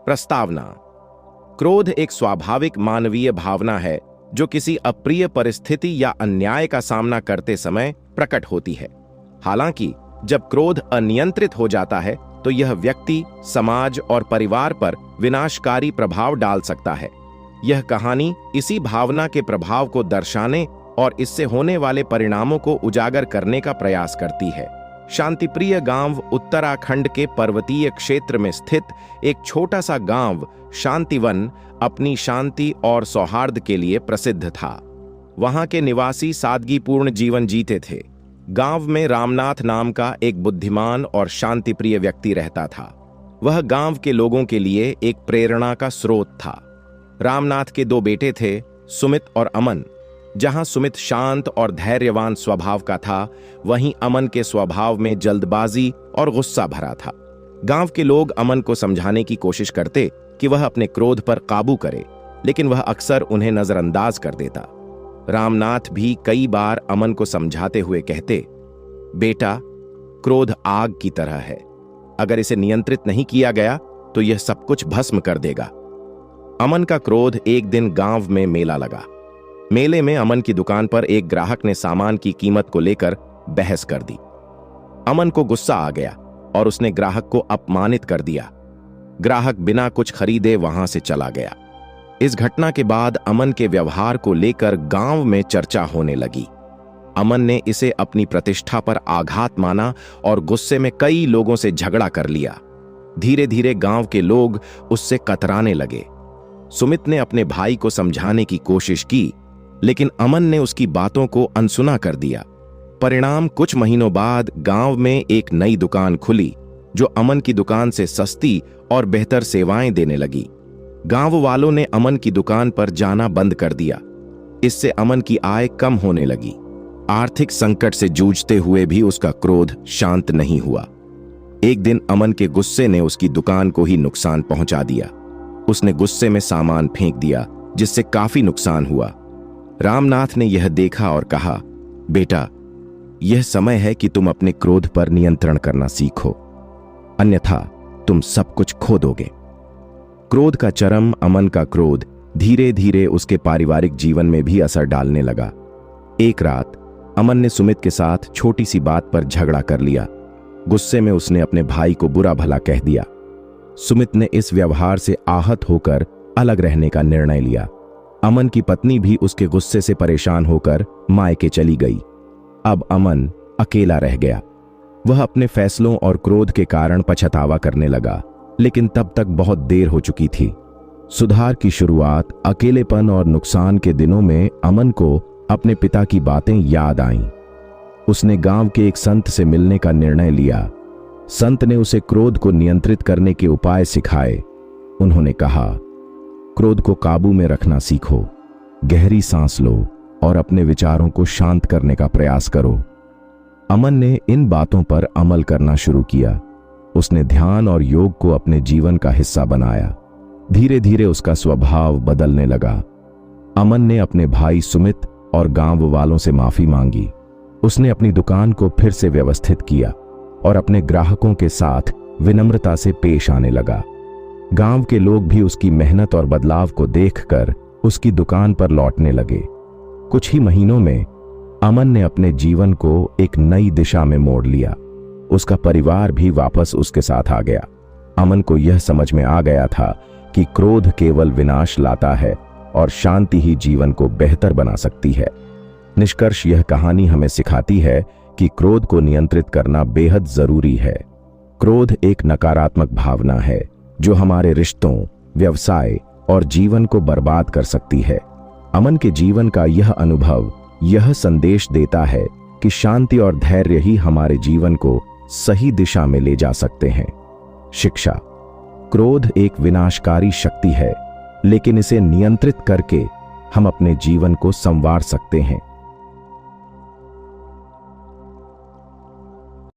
प्रस्तावना। क्रोध एक स्वाभाविक मानवीय भावना है जो किसी अप्रिय परिस्थिति या अन्याय का सामना करते समय प्रकट होती है। हालांकि जब क्रोध अनियंत्रित हो जाता है तो यह व्यक्ति, समाज और परिवार पर विनाशकारी प्रभाव डाल सकता है। यह कहानी इसी भावना के प्रभाव को दर्शाने और इससे होने वाले परिणामों को उजागर करने का प्रयास करती है। शांतिप्रिय गांव उत्तराखंड के पर्वतीय क्षेत्र में स्थित एक छोटा सा गांव शांतिवन अपनी शांति और सौहार्द के लिए प्रसिद्ध था। वहां के निवासी सादगीपूर्ण जीवन जीते थे। गांव में रामनाथ नाम का एक बुद्धिमान और शांतिप्रिय व्यक्ति रहता था। वह गांव के लोगों के लिए एक प्रेरणा का स्रोत था। रामनाथ के दो बेटे थे, सुमित और अमन। जहां सुमित शांत और धैर्यवान स्वभाव का था, वहीं अमन के स्वभाव में जल्दबाजी और गुस्सा भरा था। गांव के लोग अमन को समझाने की कोशिश करते कि वह अपने क्रोध पर काबू करे, लेकिन वह अक्सर उन्हें नजरअंदाज कर देता। रामनाथ भी कई बार अमन को समझाते हुए कहते, बेटा, क्रोध आग की तरह है। अगर इसे नियंत्रित नहीं किया गया तो यह सब कुछ भस्म कर देगा। अमन का क्रोध एक दिन गांव में मेला लगा। मेले में अमन की दुकान पर एक ग्राहक ने सामान की कीमत को लेकर बहस कर दी। अमन को गुस्सा आ गया और उसने ग्राहक को अपमानित कर दिया। ग्राहक बिना कुछ खरीदे वहां से चला गया। इस घटना के बाद अमन के व्यवहार को लेकर गांव में चर्चा होने लगी। अमन ने इसे अपनी प्रतिष्ठा पर आघात माना और गुस्से में कई लोगों से झगड़ा कर लिया। धीरे धीरे गांव के लोग उससे कतराने लगे। सुमित ने अपने भाई को समझाने की कोशिश की, लेकिन अमन ने उसकी बातों को अनसुना कर दिया। परिणाम, कुछ महीनों बाद गांव में एक नई दुकान खुली जो अमन की दुकान से सस्ती और बेहतर सेवाएं देने लगी। गांव वालों ने अमन की दुकान पर जाना बंद कर दिया। इससे अमन की आय कम होने लगी। आर्थिक संकट से जूझते हुए भी उसका क्रोध शांत नहीं हुआ। एक दिन अमन के गुस्से ने उसकी दुकान को ही नुकसान पहुंचा दिया। उसने गुस्से में सामान फेंक दिया, जिससे काफी नुकसान हुआ। रामनाथ ने यह देखा और कहा, बेटा, यह समय है कि तुम अपने क्रोध पर नियंत्रण करना सीखो, अन्यथा तुम सब कुछ खो दोगे। क्रोध का चरम अमन का क्रोध धीरे धीरे उसके पारिवारिक जीवन में भी असर डालने लगा। एक रात अमन ने सुमित के साथ छोटी सी बात पर झगड़ा कर लिया। गुस्से में उसने अपने भाई को बुरा भला कह दिया। सुमित ने इस व्यवहार से आहत होकर अलग रहने का निर्णय लिया। अमन की पत्नी भी उसके गुस्से से परेशान होकर मायके चली गई। अब अमन अकेला रह गया। वह अपने फैसलों और क्रोध के कारण पछतावा करने लगा, लेकिन तब तक बहुत देर हो चुकी थी। सुधार की शुरुआत अकेलेपन और नुकसान के दिनों में अमन को अपने पिता की बातें याद आईं। उसने गांव के एक संत से मिलने का निर्णय लिया। संत ने उसे क्रोध को नियंत्रित करने के उपाय सिखाए। उन्होंने कहा, क्रोध को काबू में रखना सीखो, गहरी सांस लो और अपने विचारों को शांत करने का प्रयास करो। अमन ने इन बातों पर अमल करना शुरू किया। उसने ध्यान और योग को अपने जीवन का हिस्सा बनाया। धीरे धीरे उसका स्वभाव बदलने लगा। अमन ने अपने भाई सुमित और गांव वालों से माफी मांगी। उसने अपनी दुकान को फिर से व्यवस्थित किया और अपने ग्राहकों के साथ विनम्रता से पेश आने लगा। गांव के लोग भी उसकी मेहनत और बदलाव को देखकर उसकी दुकान पर लौटने लगे। कुछ ही महीनों में अमन ने अपने जीवन को एक नई दिशा में मोड़ लिया। उसका परिवार भी वापस उसके साथ आ गया। अमन को यह समझ में आ गया था कि क्रोध केवल विनाश लाता है और शांति ही जीवन को बेहतर बना सकती है। निष्कर्ष, यह कहानी हमें सिखाती है कि क्रोध को नियंत्रित करना बेहद जरूरी है। क्रोध एक नकारात्मक भावना है जो हमारे रिश्तों, व्यवसाय और जीवन को बर्बाद कर सकती है। अमन के जीवन का यह अनुभव यह संदेश देता है कि शांति और धैर्य ही हमारे जीवन को सही दिशा में ले जा सकते हैं। शिक्षा, क्रोध एक विनाशकारी शक्ति है, लेकिन इसे नियंत्रित करके हम अपने जीवन को संवार सकते हैं।